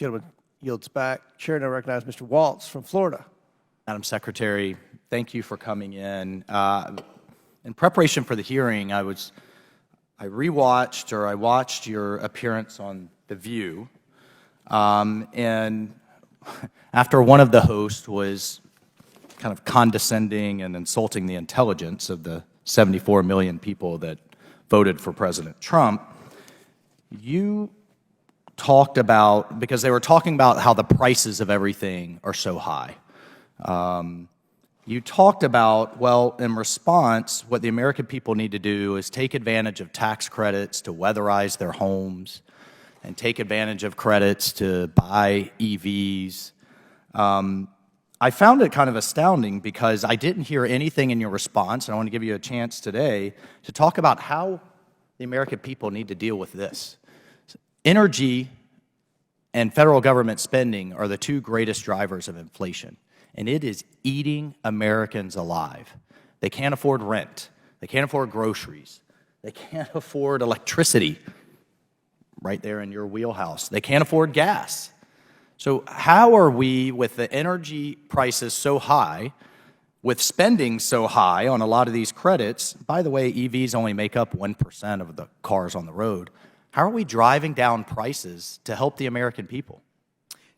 Gentleman yields back. Chair now recognizes Mr. Waltz from Florida. Madam Secretary, thank you for coming in. In preparation for the hearing, I watched your appearance on The View, and after one of the hosts was kind of condescending and insulting the intelligence of the 74 million people that voted for President Trump, you talked about, because they were talking about how the prices of everything are so high. You talked about, well, in response, what the American people need to do is take advantage of tax credits to weatherize their homes and take advantage of credits to buy EVs. I found it kind of astounding because I didn't hear anything in your response, and I want to give you a chance today to talk about how the American people need to deal with this. Energy and federal government spending are the two greatest drivers of inflation, and it is eating Americans alive. They can't afford rent. They can't afford groceries. They can't afford electricity, right there in your wheelhouse. They can't afford gas. So how are we, with the energy prices so high, with spending so high on a lot of these credits? By the way, EVs only make up 1% of the cars on the road. How are we driving down prices to help the American people?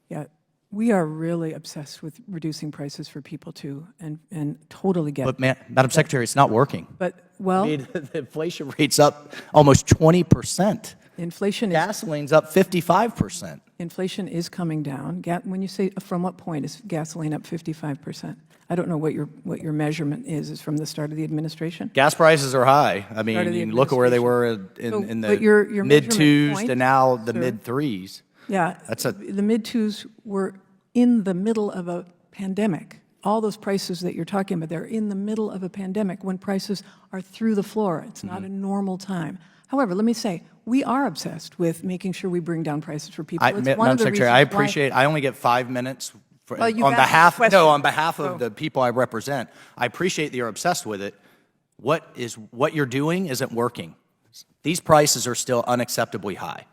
Yeah, we are really obsessed with reducing prices for people too, and totally get it. But Madam Secretary, it's not working. But, well, I mean, the inflation rate's up almost 20%. Gasoline's up 55%. Inflation is coming down. When you say from what point is gasoline up 55%? I don't know what your measurement is from the start of the administration. Gas prices are high. I mean, you look at where they were in the mid-twos to now the mid-threes. Yeah, the mid-twos were in the middle of a pandemic. All those prices that you're talking about, they're in the middle of a pandemic when prices are through the floor. It's not a normal time. However, let me say, we are obsessed with making sure we bring down prices for people. Madam Secretary, I appreciate. I only get 5 minutes on behalf of the people I represent. I appreciate that you're obsessed with it. What you're doing isn't working. These prices are still unacceptably high.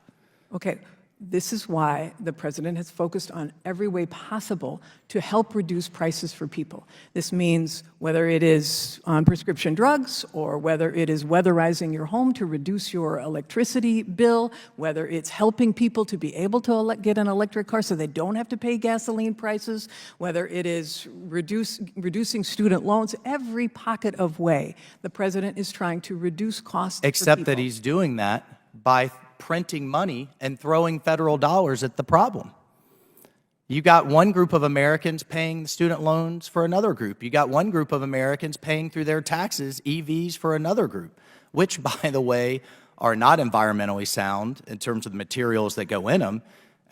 Okay. This is why the president has focused on every way possible to help reduce prices for people. This means whether it is on prescription drugs or whether it is weatherizing your home to reduce your electricity bill, whether it's helping people to be able to get an electric car so they don't have to pay gasoline prices, whether it is reducing student loans, every pocket of way the president is trying to reduce costs Except that he's doing that by printing money and throwing federal dollars at the problem. You got one group of Americans paying student loans for another group. You got one group of Americans paying through their taxes EVs for another group, which, by the way, are not environmentally sound in terms of the materials that go in them.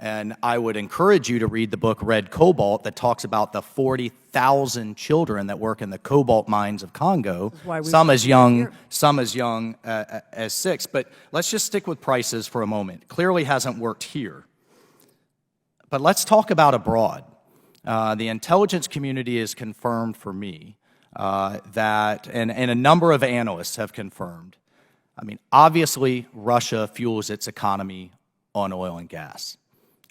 And I would encourage you to read the book Red Cobalt that talks about the 40,000 children that work in the cobalt mines of Congo, some as young as 6. But let's just stick with prices for a moment. Clearly hasn't worked here. But let's talk about abroad. The intelligence community has confirmed for me that, and a number of analysts have confirmed, I mean, obviously Russia fuels its economy on oil and gas.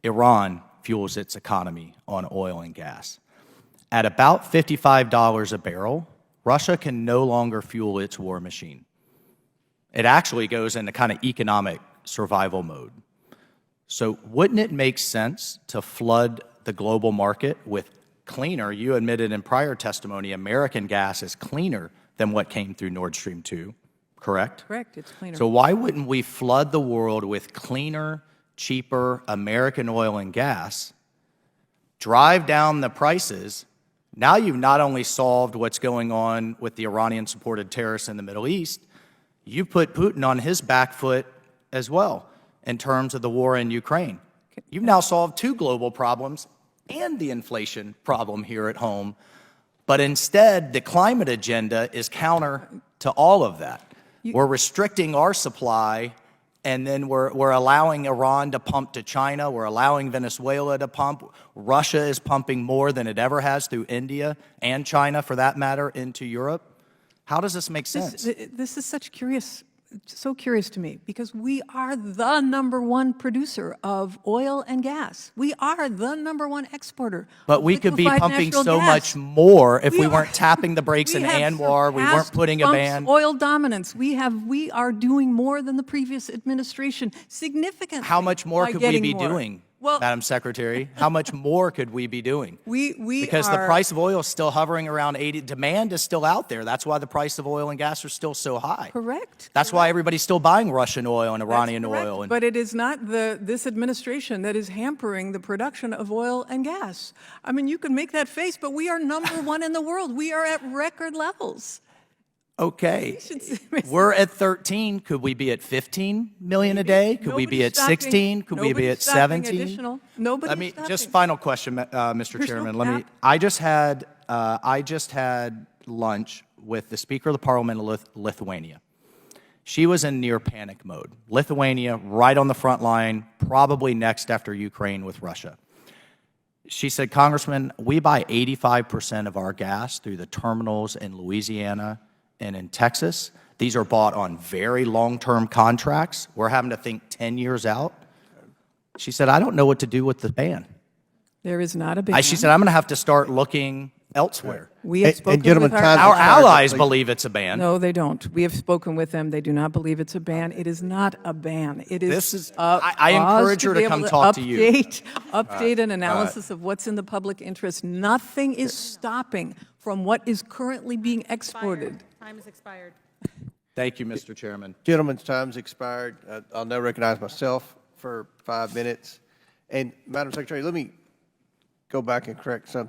Iran fuels its economy on oil and gas. At about $55 a barrel, Russia can no longer fuel its war machine. It actually goes into kind of economic survival mode. So wouldn't it make sense to flood the global market with cleaner? You admitted in prior testimony American gas is cleaner than what came through Nord Stream 2, correct? Correct, it's cleaner. So why wouldn't we flood the world with cleaner, cheaper American oil and gas, drive down the prices? Now you've not only solved what's going on with the Iranian-supported terrorists in the Middle East, you put Putin on his back foot as well in terms of the war in Ukraine. You've now solved two global problems and the inflation problem here at home, but instead the climate agenda is counter to all of that. We're restricting our supply, and then we're allowing Iran to pump to China. We're allowing Venezuela to pump. Russia is pumping more than it ever has through India and China, for that matter, into Europe. How does this make sense? This is such curious so curious to me, because we are the #1 producer of oil and gas. We are the #1 exporter. But of we could be liquefied pumping natural so gas. much more if we are- weren't tapping the brakes in we have Anwar, we weren't surpassed putting a Trump's ban. oil dominance. We are doing more than the previous administration, significantly. How much more by could we getting be more. doing, Well, Madam Secretary? How much more could we be doing? we Because are, the price of oil is still hovering around 80. Demand is still out there. That's why the price of oil and gas are still so high. correct. That's why everybody's still buying Russian oil and That's Iranian correct. oil. And But it is not this administration that is hampering the production of oil and gas. I mean, you can make that face, but we are #1 in the world. We are at record levels. okay, should- we're at 13. Could we be at 15 million a day? Could we be Nobody's at stopping- 16? Could we be nobody's at stopping 17? additional. Nobody's Let me stopping. just final question, Mr. There's no Chairman. cap. I just had lunch with the Speaker of the Parliament of Lithuania. She was in near panic mode. Lithuania, right on the front line, probably next after Ukraine with Russia. She said, Congressman, we buy 85% of our gas through the terminals in Louisiana and in Texas. These are bought on very long-term contracts. We're having to think 10 years out. She said, I don't know what to do with the ban. There is not a ban. She said, I'm going to have to start looking elsewhere. We have And spoken gentlemen, with time Our expired, allies please. believe it's a ban. No, they don't. We have spoken with them. They do not believe it's a ban. It is not a ban. It is. This is- a I encourage pause her to be come able talk to you. Update an analysis of what's in the public interest. Nothing is stopping from what is currently being exported. Time has expired. Thank you, Mr. Chairman. Gentlemen's time's expired. I'll now recognize myself for 5 minutes. And Madam Secretary, let me go back and correct something.